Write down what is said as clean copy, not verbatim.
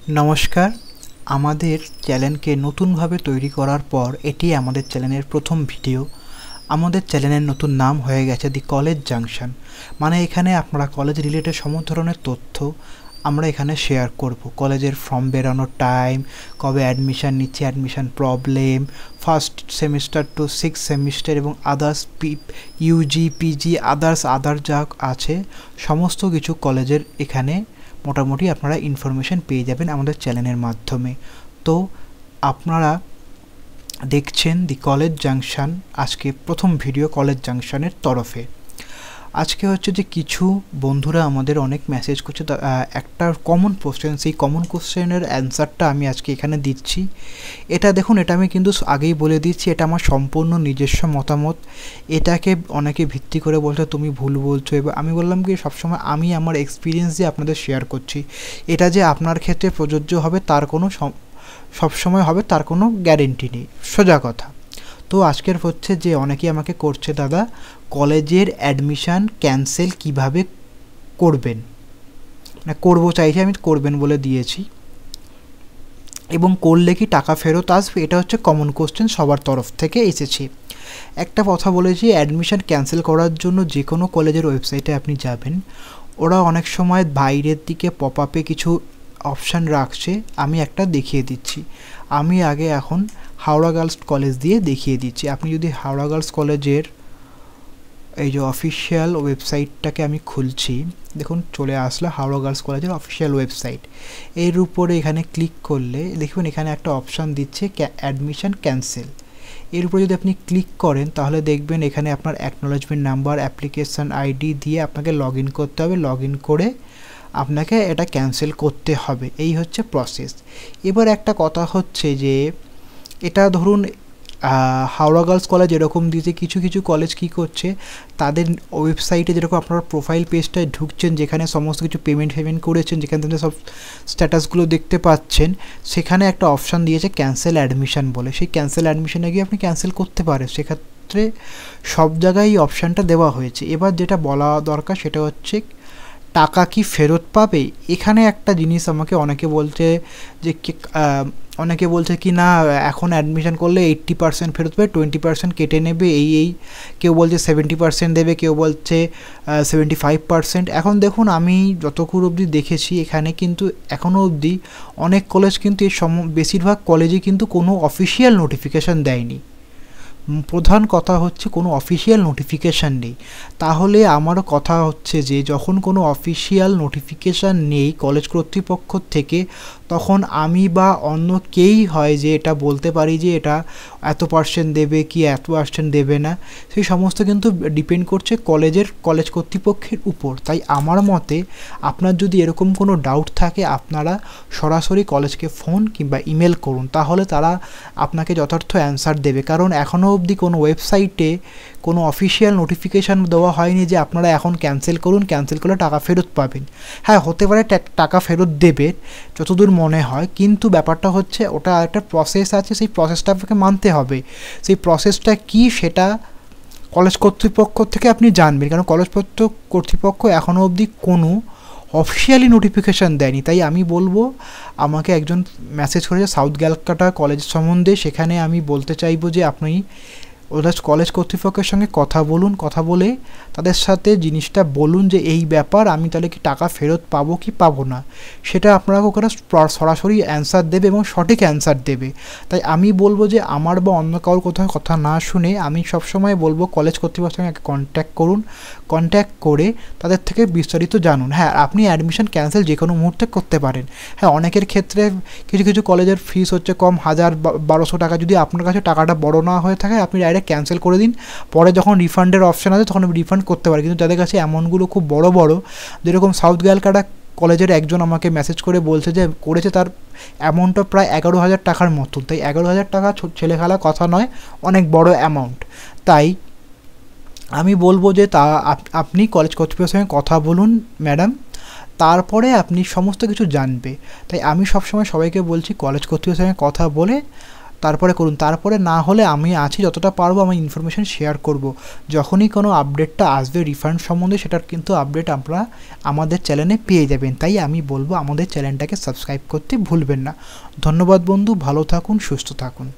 নমস্কার, আমাদের চ্যানেলকে নতুনভাবে তৈরি করার পর এটি আমাদের চ্যানেলের প্রথম ভিডিও। আমাদের চ্যানেলের নতুন নাম হয়ে গেছে দি কলেজ জাংশন। মানে এখানে আপনারা কলেজ রিলেটেড সমস্ত ধরনের তথ্য আমরা এখানে শেয়ার করব। কলেজের ফর্ম বেরানোর টাইম, কবে অ্যাডমিশন নিচ্ছে, admission problem, first semester to 6 semester এবং আদার্স ইউজি পিজি আদার যা আছে সমস্ত কিছু কলেজের এখানে মোটামুটি আপনারা ইনফরমেশন পেয়ে যাবেন আমাদের চ্যানেলের মাধ্যমে। তো আপনারা দেখছেন দি কলেজ জাংশন, আজকে প্রথম ভিডিও কলেজ জাংশনের তরফে। আজকে হচ্ছে যে কিছু বন্ধুরা আমাদের অনেক মেসেজ করছে, একটা কমন কোশ্চেন, সেই কমন কোশ্চেনের অ্যান্সারটা আমি আজকে এখানে দিচ্ছি। এটা দেখুন, এটা আমি কিন্তু আগেই বলে দিচ্ছি, এটা আমার সম্পূর্ণ নিজস্ব মতামত। এটাকে অনেকে ভিত্তি করে বলছে তুমি ভুল বলছো, এবার আমি বললাম কি সবসময় আমি আমার এক্সপিরিয়েন্স দিয়ে আপনাদের শেয়ার করছি। এটা যে আপনার ক্ষেত্রে প্রযোজ্য হবে তার কোনো সবসময় হবে তার কোনো গ্যারেন্টি নেই, সোজা কথা। তো আজকের হচ্ছে যে অনেকেই আমাকে করছে, দাদা কলেজের অ্যাডমিশান ক্যান্সেল কিভাবে করবেন, না করবো চাইছি, আমি করবেন বলে দিয়েছি, এবং করলে কি টাকা ফেরত আসবে, এটা হচ্ছে কমন কোশ্চেন সবার তরফ থেকে এসেছে। একটা কথা বলেছি, অ্যাডমিশান ক্যান্সেল করার জন্য যে কোনো কলেজের ওয়েবসাইটে আপনি যাবেন, ওরা অনেক সময় বাইরের দিকে পপ আপে কিছু অপশান রাখছে, আমি একটা দেখিয়ে দিচ্ছি। আমি আগে এখন হাওড়া গার্লস কলেজ দিয়ে দেখিয়ে দিচ্ছি। আপনি যদি হাওড়া গার্লস কলেজের এই যে অফিসিয়াল ওয়েবসাইটটাকে আমি খুলছি, দেখুন চলে আসলো হাওড়া গার্লস কলেজের অফিসিয়াল ওয়েবসাইট। এর উপরে এখানে ক্লিক করলে দেখবেন এখানে একটা অপশান দিচ্ছে অ্যাডমিশান ক্যান্সেল। এর উপরে যদি আপনি ক্লিক করেন তাহলে দেখবেন এখানে আপনার অ্যাকনোলেজমেন্ট নাম্বার, অ্যাপ্লিকেশান আইডি দিয়ে আপনাকে লগ ইন করতে হবে। লগ ইন করে আপনাকে এটা ক্যান্সেল করতে হবে, এই হচ্ছে প্রসেস। এবার একটা কথা হচ্ছে যে এটা ধরুন হাওড়া গার্লস কলেজ এরকম দিয়েছে, কিছু কিছু কলেজ কী করছে, তাদের ওয়েবসাইটে যেরকম আপনারা প্রোফাইল পেজটায় ঢুকছেন, যেখানে সমস্ত কিছু পেমেন্ট করেছেন, যেখানে থেকে সব স্ট্যাটাসগুলো দেখতে পাচ্ছেন, সেখানে একটা অপশান দিয়েছে ক্যান্সেল অ্যাডমিশান বলে। সেই ক্যান্সেল অ্যাডমিশানে গিয়ে আপনি ক্যান্সেল করতে পারেন, সেক্ষেত্রে সব জায়গায় এই অপশানটা দেওয়া হয়েছে। এবার যেটা বলা দরকার সেটা হচ্ছে টাকা কি ফেরত পাবে। এখানে একটা জিনিস আমাকে অনেকে বলছে যে অনেকে বলছে কি না এখন অ্যাডমিশান করলে 80% ফেরত পাবে, 20% কেটে নেবে, এই কেউ বলছে 70% দেবে, কেউ বলছে 75%। এখন দেখুন আমি যতক্ষণ অবধি দেখেছি এখানে কিন্তু এখনও অবধি অনেক কলেজ কিন্তু বেশিরভাগ কলেজে কিন্তু কোনো অফিসিয়াল নোটিফিকেশান দেয়নি। প্রধান কথা হচ্ছে কোনো অফিসিয়াল নোটিফিকেশান নেই। তাহলে আমারও কথা হচ্ছে যে যখন কোনো অফিসিয়াল নোটিফিকেশান নেই কলেজ কর্তৃপক্ষ থেকে, তখন আমি বা অন্য কেই হয় যে এটা বলতে পারি যে এটা এত পার্সেন্ট দেবে কি এত পার্সেন্ট দেবে না, সেই সমস্ত কিন্তু ডিপেন্ড করছে কলেজ কর্তৃপক্ষের উপর। তাই আমার মতে আপনার যদি এরকম কোনো ডাউট থাকে আপনারা সরাসরি কলেজকে ফোন কিংবা ইমেল করুন, তাহলে তারা আপনাকে যথার্থ অ্যান্সার দেবে। কারণ এখনও অবধি কোনো ওয়েবসাইটে কোনো অফিসিয়াল নোটিফিকেশান দেওয়া হয়নি যে আপনারা এখন ক্যান্সেল করুন, ক্যান্সেল করলে টাকা ফেরত পাবেন। হ্যাঁ, হতে পারে টাকা ফেরত দেবে যতদূর মনে হয়, কিন্তু ব্যাপারটা হচ্ছে ওটা একটা প্রসেস আছে, সেই প্রসেসটা আপনাকে মানতে হবে। সেই প্রসেসটা কি সেটা কলেজ কর্তৃপক্ষ থেকে আপনি জানবেন, কারণ কলেজ কর্তৃপক্ষ এখনও অবধি কোনো অফিসিয়ালি নোটিফিকেশান দেয়নি। তাই আমি বলবো, আমাকে একজন মেসেজ করেছে সাউথ ক্যালকাটা কলেজ সম্বন্ধে, সেখানে আমি বলতে চাইবো যে আপনি ওদের কলেজ কর্তৃপক্ষের সঙ্গে কথা বলুন, কথা বলে তাদের সাথে জিনিসটা বলুন যে এই ব্যাপার, আমি তাহলে কি টাকা ফেরত পাবো কি পাবো না, সেটা আপনাকে ওখানে সরাসরি অ্যান্সার দেবে এবং সঠিক অ্যান্সার দেবে। তাই আমি বলবো যে আমার বা অন্য কারোর কোথাও কথা না শুনে আমি সবসময় বলবো কলেজ কর্তৃপক্ষের সঙ্গে কন্ট্যাক্ট করুন, কন্ট্যাক্ট করে তাদের থেকে বিস্তারিত জানুন। হ্যাঁ, আপনি অ্যাডমিশন ক্যান্সেল যে কোনো মুহূর্তে করতে পারেন। হ্যাঁ, অনেকের ক্ষেত্রে কিছু কিছু কলেজের ফিস হচ্ছে কম, 1000-1200 টাকা, যদি আপনার কাছে টাকাটা বড় না হয়ে থাকে আপনি ডাইরেক্ট ক্যান্সেল করে দিন, পরে যখন রিফান্ডের অপশান আছে তখন রিফান্ড করতে পারে। কিন্তু যাদের কাছে অ্যামাউন্টগুলো খুব বড় বড়, যেরকম সাউথ ক্যালকাটা কলেজের একজন আমাকে মেসেজ করে বলছে যে করেছে, তার অ্যামাউন্টটা প্রায় 11,000 টাকার মতো। তাই 11,000 টাকা ছেলে খেলা কথা নয়, অনেক বড় অ্যামাউন্ট। তাই আমি বলবো যে আপনি কলেজ কর্তৃপক্ষের সঙ্গে কথা বলুন ম্যাডাম, তারপরে আপনি সমস্ত কিছু জানবে। তাই আমি সবসময় সবাইকে বলছি কলেজ কর্তৃপক্ষের সঙ্গে কথা বলে তারপরে করুন। তারপরে না হলে আমি আছি, যতটা পারবো আমি ইনফরমেশন শেয়ার করব। যখনই কোনো আপডেটটা আসবে রিফান্ড সম্বন্ধে, সেটার কিন্তু আপডেট আপনারা আমাদের চ্যানেলে পেয়ে যাবেন। তাই আমি বলবো আমাদের চ্যানেলটাকে সাবস্ক্রাইব করতে ভুলবেন না। ধন্যবাদ বন্ধু, ভালো থাকুন, সুস্থ থাকুন।